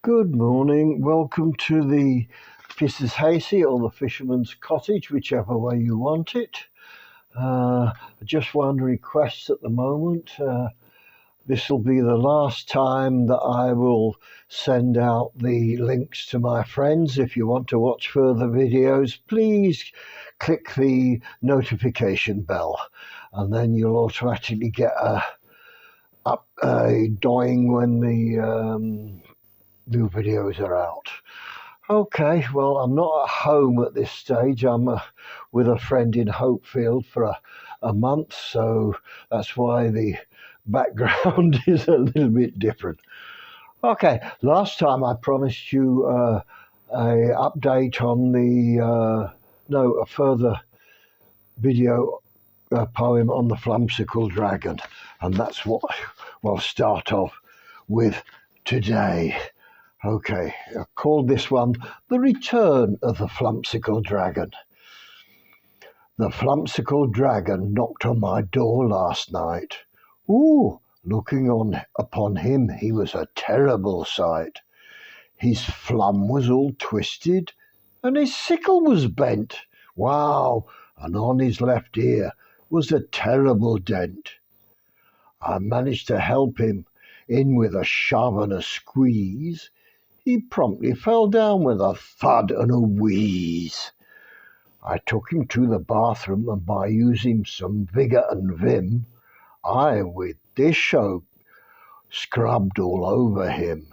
Good morning. Welcome to the Mrs. Hasey or the Fisherman's Cottage, whichever way you want it. Just one request at the moment. This will be the last time that I will send out the links to my friends. If you want to watch further videos, please click the notification bell, and then you'll automatically get a doing when the new videos are out. Okay, well, I'm not at home at this stage. I'm with a friend in Hopefield for a month, so that's why the background is a little bit different. Okay, last time I promised you a update on a further video poem on the Flamsicle Dragon, and that's what we'll start off with today. Okay, I called this one The Return of the Flamsicle Dragon. The Flamsicle Dragon knocked on my door last night. Ooh, looking upon him, he was a terrible sight. His flam was all twisted, and his sickle was bent. Wow, and on his left ear was a terrible dent. I managed to help him in with a shove and a squeeze. He promptly fell down with a thud and a wheeze. I took him to the bathroom, and by using some vigour and vim, I, with dish soap, scrubbed all over him.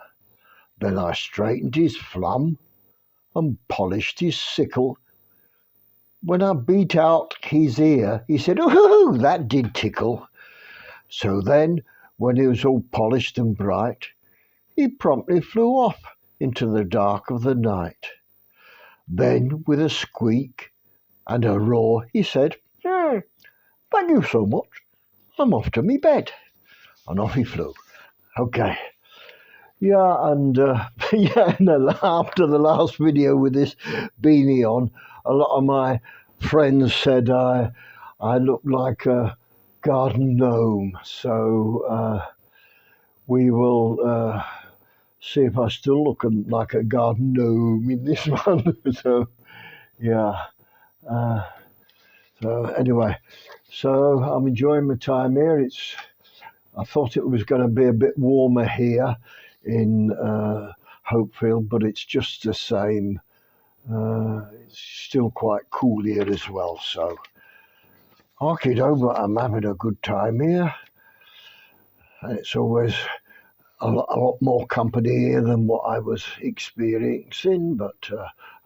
Then I straightened his flum and polished his sickle. When I beat out his ear, he said, "Ooh, that did tickle." So then, when he was all polished and bright, he promptly flew off into the dark of the night. Then, with a squeak and a roar, he said, "Thank you so much. I'm off to me bed." And off he flew. Okay. Yeah, and after the last video with this beanie on, a lot of my friends said I look like a garden gnome. So we will see if I still look like a garden gnome in this one. So, yeah. So anyway, so I'm enjoying my time here. I thought it was going to be a bit warmer here in Hopefield, but it's just the same. It's still quite cool here as well. So, okay, but I'm having a good time here. And it's always a lot more company here than what I was experiencing, but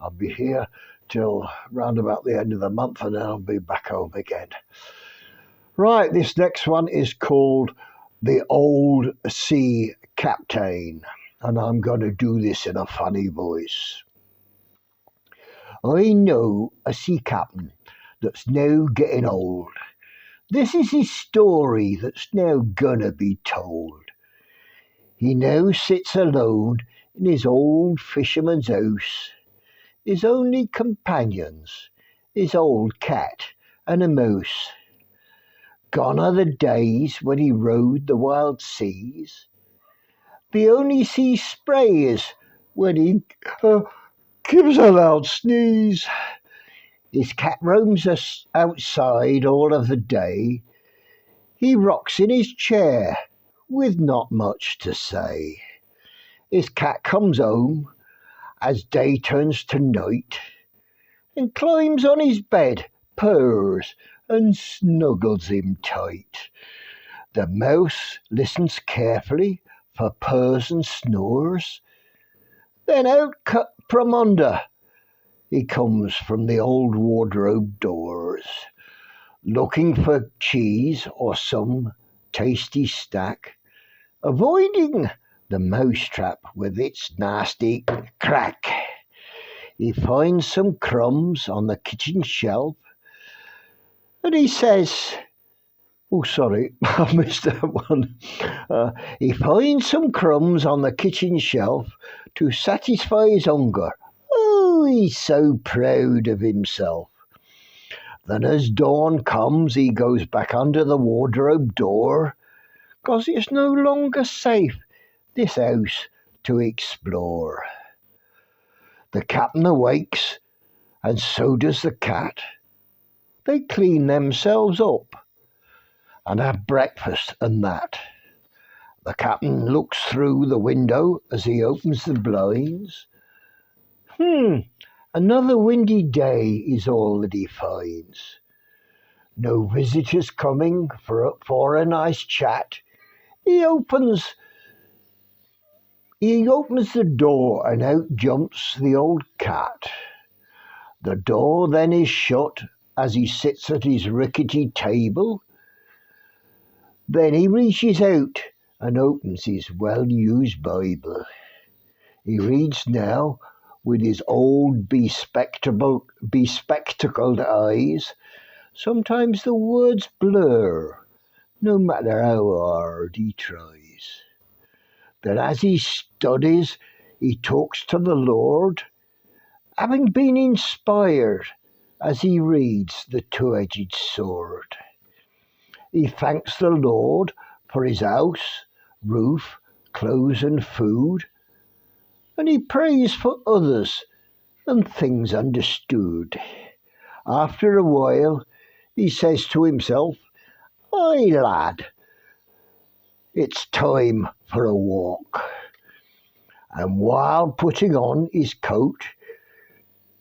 I'll be here till round about the end of the month, and then I'll be back home again. Right, this next one is called The Old Sea Captain, and I'm going to do this in a funny voice. I know a sea captain that's now getting old. This is his story that's now gonna be told. He now sits alone in his old fisherman's house. His only companions, his old cat and a mouse. Gone are the days when he rode the wild seas. The only sea spray is when he gives a loud sneeze. His cat roams us outside all of the day. He rocks in his chair with not much to say. His cat comes home as day turns to night and climbs on his bed, purrs and snuggles him tight. The mouse listens carefully for purrs and snores. Then out from under he comes from the old wardrobe doors, looking for cheese or some tasty snack, avoiding the mousetrap with its nasty crack. He finds some crumbs on the kitchen shelf, and he says, "Oh, sorry, I missed that one." He finds some crumbs on the kitchen shelf to satisfy his hunger. Oh, he's so proud of himself. Then as dawn comes, he goes back under the wardrobe door, 'cause it's no longer safe, this house, to explore. The captain awakes, and so does the cat. They clean themselves up and have breakfast and that. The captain looks through the window as he opens the blinds. Another windy day is all that he finds. No visitors coming for a nice chat. He opens the door and out jumps the old cat. The door then is shut as he sits at his rickety table. Then he reaches out and opens his well-used Bible. He reads now with his old bespectacled eyes. Sometimes the words blur, no matter how hard he tries. Then as he studies, he talks to the Lord, having been inspired as he reads the two-edged sword. He thanks the Lord for his house, roof, clothes and food, and he prays for others and things understood. After a while, he says to himself, "Aye, lad, it's time for a walk." And while putting on his coat,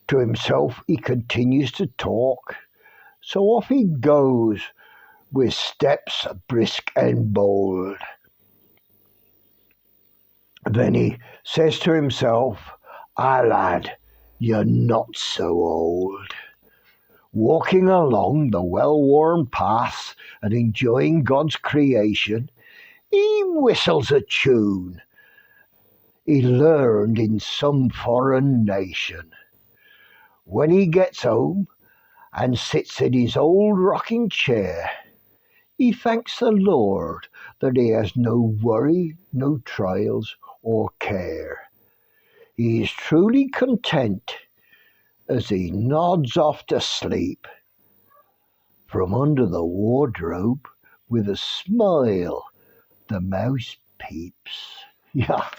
to himself he continues to talk. So off he goes with steps brisk and bold. Then he says to himself, "Ah, lad, you're not so old." Walking along the well-worn paths and enjoying God's creation, he whistles a tune he learned in some foreign nation. When he gets home and sits in his old rocking chair, he thanks the Lord that he has no worry, no trials or care. He is truly content as he nods off to sleep from under the wardrobe with a smile. The mouse peeps. Yeah.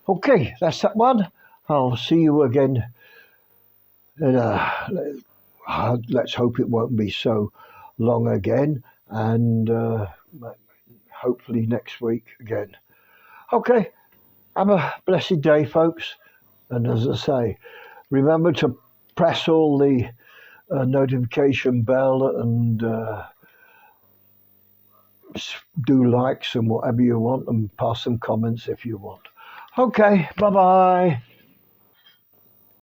Okay, that's that one. I'll see you again. Let's hope it won't be so long again. And hopefully next week again. Okay, have a blessed day, folks. And as I say, remember to press all the notification bell and do likes and whatever you want, and pass some comments if you want. Okay, bye-bye.